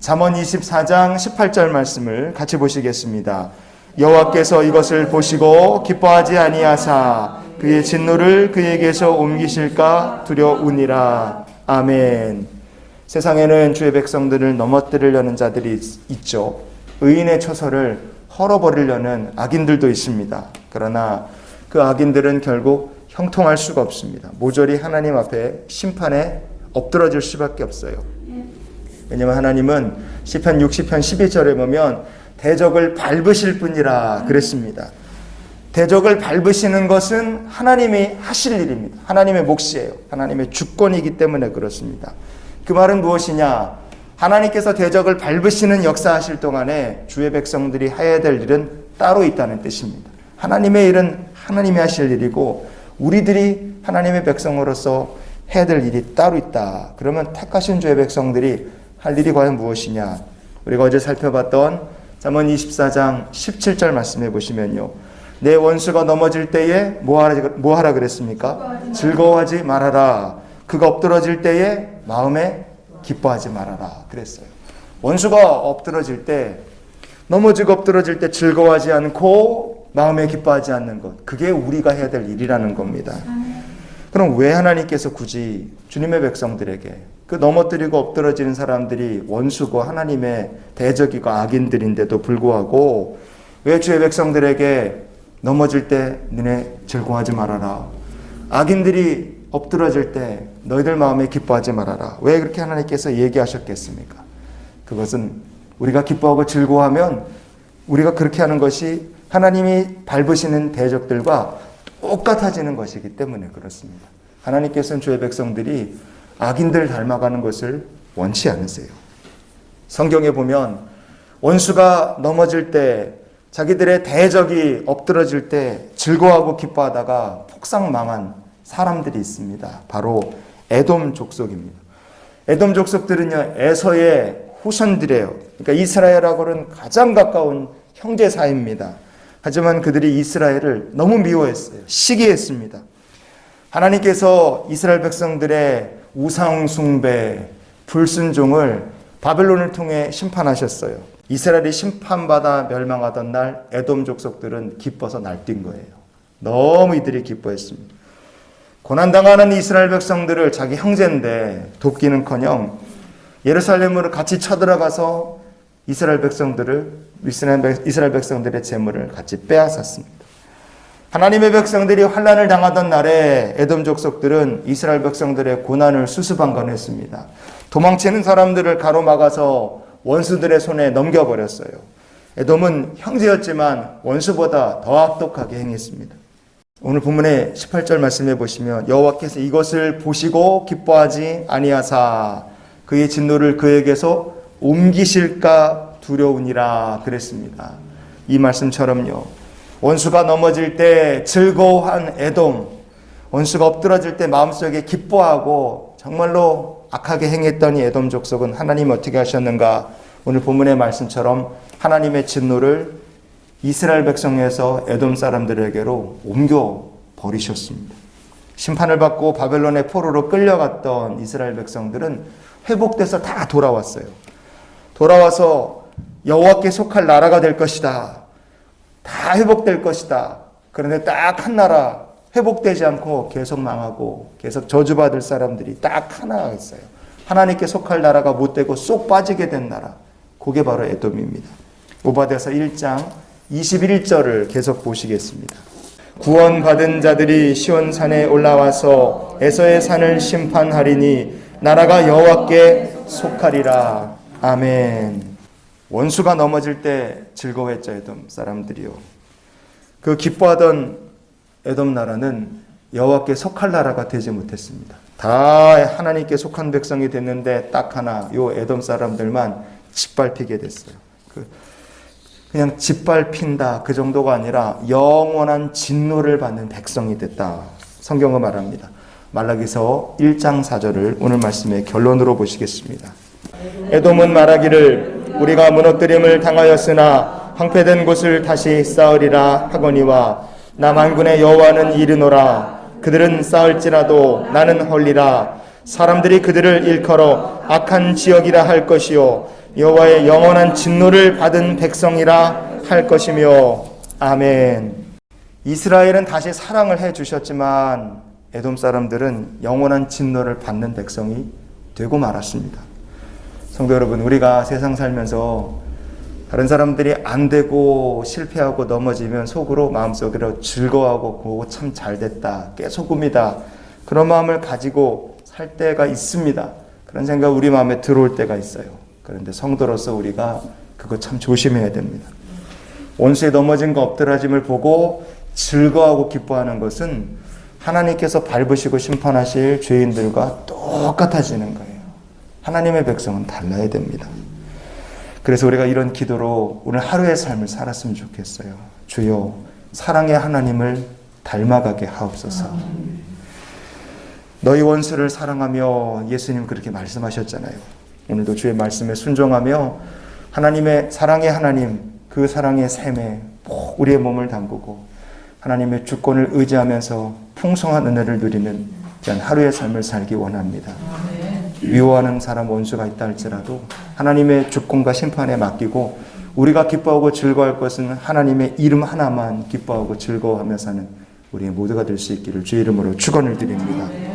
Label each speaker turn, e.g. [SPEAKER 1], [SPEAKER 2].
[SPEAKER 1] 잠언 24장 18절 말씀을 같이 보시겠습니다. 여호와께서 이것을 보시고 기뻐하지 아니하사 그의 진노를 그에게서 옮기실까 두려우니라. 아멘. 세상에는 주의 백성들을 넘어뜨리려는 자들이 있죠. 의인의 처소를 헐어버리려는 악인들도 있습니다. 그러나 그 악인들은 결국 형통할 수가 없습니다. 모조리 하나님 앞에 심판에 엎드러질 수밖에 없어요. 왜냐하면 하나님은 시편 60편 12절에 보면 대적을 밟으실 분이라 그랬습니다. 대적을 밟으시는 것은 하나님이 하실 일입니다. 하나님의 몫이에요. 하나님의 주권이기 때문에 그렇습니다. 그 말은 무엇이냐? 하나님께서 대적을 밟으시는 역사하실 동안에 주의 백성들이 해야 될 일은 따로 있다는 뜻입니다. 하나님의 일은 하나님이 하실 일이고 우리들이 하나님의 백성으로서 해야 될 일이 따로 있다. 그러면 택하신 주의 백성들이 할 일이 과연 무엇이냐? 우리가 어제 살펴봤던 잠언 24장 17절 말씀해 보시면요. 내 원수가 넘어질 때에 뭐하라 그랬습니까? 즐거워하지 말아라. 그가 엎드러질 때에 마음에 기뻐하지 말아라 그랬어요. 원수가 엎드러질 때, 넘어지고 엎드러질 때 즐거워하지 않고 마음에 기뻐하지 않는 것, 그게 우리가 해야 될 일이라는 겁니다. 그럼 왜 하나님께서 굳이 주님의 백성들에게, 그 넘어뜨리고 엎드러지는 사람들이 원수고 하나님의 대적이고 악인들인데도 불구하고 왜 주의 백성들에게 넘어질 때 너네 즐거워하지 말아라, 악인들이 엎드러질 때 너희들 마음에 기뻐하지 말아라, 왜 그렇게 하나님께서 얘기하셨겠습니까? 그것은 우리가 기뻐하고 즐거워하면 우리가 그렇게 하는 것이 하나님이 밟으시는 대적들과 똑같아지는 것이기 때문에 그렇습니다. 하나님께서는 주의 백성들이 악인들 닮아가는 것을 원치 않으세요. 성경에 보면 원수가 넘어질 때, 자기들의 대적이 엎드러질 때 즐거워하고 기뻐하다가 폭삭망한 사람들이 있습니다. 바로 에돔 족속입니다. 에돔 족속들은요, 에서의 후손들이에요. 그러니까 이스라엘하고는 가장 가까운 형제 사이입니다. 하지만 그들이 이스라엘을 너무 미워했어요. 시기했습니다. 하나님께서 이스라엘 백성들의 우상 숭배, 불순종을 바벨론을 통해 심판하셨어요. 이스라엘이 심판받아 멸망하던 날 에돔 족속들은 기뻐서 날뛴 거예요. 너무 이들이 기뻐했습니다. 고난당하는 이스라엘 백성들을 자기 형제인데 돕기는커녕 예루살렘으로 같이 쳐들어가서 이스라엘 백성들의 재물을 같이 빼앗았습니다. 하나님의 백성들이 환난을 당하던 날에 에돔 족속들은 이스라엘 백성들의 고난을 수수방관했습니다. 도망치는 사람들을 가로막아서 원수들의 손에 넘겨버렸어요. 에돔은 형제였지만 원수보다 더 악독하게 행했습니다. 오늘 본문의 18절 말씀해 보시면 여호와께서 이것을 보시고 기뻐하지 아니하사 그의 진노를 그에게서 옮기실까 두려우니라 그랬습니다. 이 말씀처럼요, 원수가 넘어질 때 즐거워한 에돔, 원수가 엎드러질 때 마음속에 기뻐하고 정말로 악하게 행했던 이 에돔 족속은 하나님 어떻게 하셨는가? 오늘 본문의 말씀처럼 하나님의 진노를 이스라엘 백성에서 에돔 사람들에게로 옮겨 버리셨습니다. 심판을 받고 바벨론의 포로로 끌려갔던 이스라엘 백성들은 회복돼서 다 돌아왔어요. 돌아와서 여호와께 속할 나라가 될 것이다, 다 회복될 것이다. 그런데 딱 한 나라 회복되지 않고 계속 망하고 계속 저주받을 사람들이 딱 하나 있어요. 하나님께 속할 나라가 못 되고 쏙 빠지게 된 나라, 그게 바로 에돔입니다. 오바댜서 1장 21절을 계속 보시겠습니다. 구원받은 자들이 시온산에 올라와서 에서의 산을 심판하리니 나라가 여호와께 속하리라. 아멘. 원수가 넘어질 때 즐거워했죠, 에돔 사람들이요. 그 기뻐하던 에돔 나라는 여호와께 속할 나라가 되지 못했습니다. 다 하나님께 속한 백성이 됐는데 딱 하나, 요 에돔 사람들만 짓밟히게 됐어요. 그냥 짓밟힌다 그 정도가 아니라 영원한 진노를 받는 백성이 됐다, 성경은 말합니다. 말라기서 1장 4절을 오늘 말씀의 결론으로 보시겠습니다. 에돔은 말하기를 우리가 무너뜨림을 당하였으나 황폐된 곳을 다시 쌓으리라 하거니와 나 만군의 여호와는 이르노라. 그들은 쌓을지라도 나는 헐리라. 사람들이 그들을 일컬어 악한 지역이라 할 것이요 여호와의 영원한 진노를 받은 백성이라 할 것이며 아멘. 이스라엘은 다시 사랑을 해 주셨지만 에돔 사람들은 영원한 진노를 받는 백성이 되고 말았습니다. 성도 여러분, 우리가 세상 살면서 다른 사람들이 안 되고 실패하고 넘어지면 속으로 마음속으로 즐거워하고 그거 참 잘됐다, 깨소금이다, 그런 마음을 가지고 살 때가 있습니다. 그런 생각 우리 마음에 들어올 때가 있어요. 그런데 성도로서 우리가 그거 참 조심해야 됩니다. 원수에 넘어진 거 엎드러짐을 보고 즐거워하고 기뻐하는 것은 하나님께서 밟으시고 심판하실 죄인들과 똑같아지는 거예요. 하나님의 백성은 달라야 됩니다. 그래서 우리가 이런 기도로 오늘 하루의 삶을 살았으면 좋겠어요. 주여, 사랑의 하나님을 닮아가게 하옵소서. 너희 원수를 사랑하며, 예수님 그렇게 말씀하셨잖아요. 오늘도 주의 말씀에 순종하며 하나님의 사랑의 하나님, 그 사랑의 샘에 우리의 몸을 담그고 하나님의 주권을 의지하면서 풍성한 은혜를 누리는 그런 하루의 삶을 살기 원합니다. 미워하는 사람, 원수가 있다 할지라도 하나님의 주권과 심판에 맡기고 우리가 기뻐하고 즐거워할 것은 하나님의 이름 하나만 기뻐하고 즐거워하며 사는 우리 모두가 될 수 있기를 주의 이름으로 축원을 드립니다.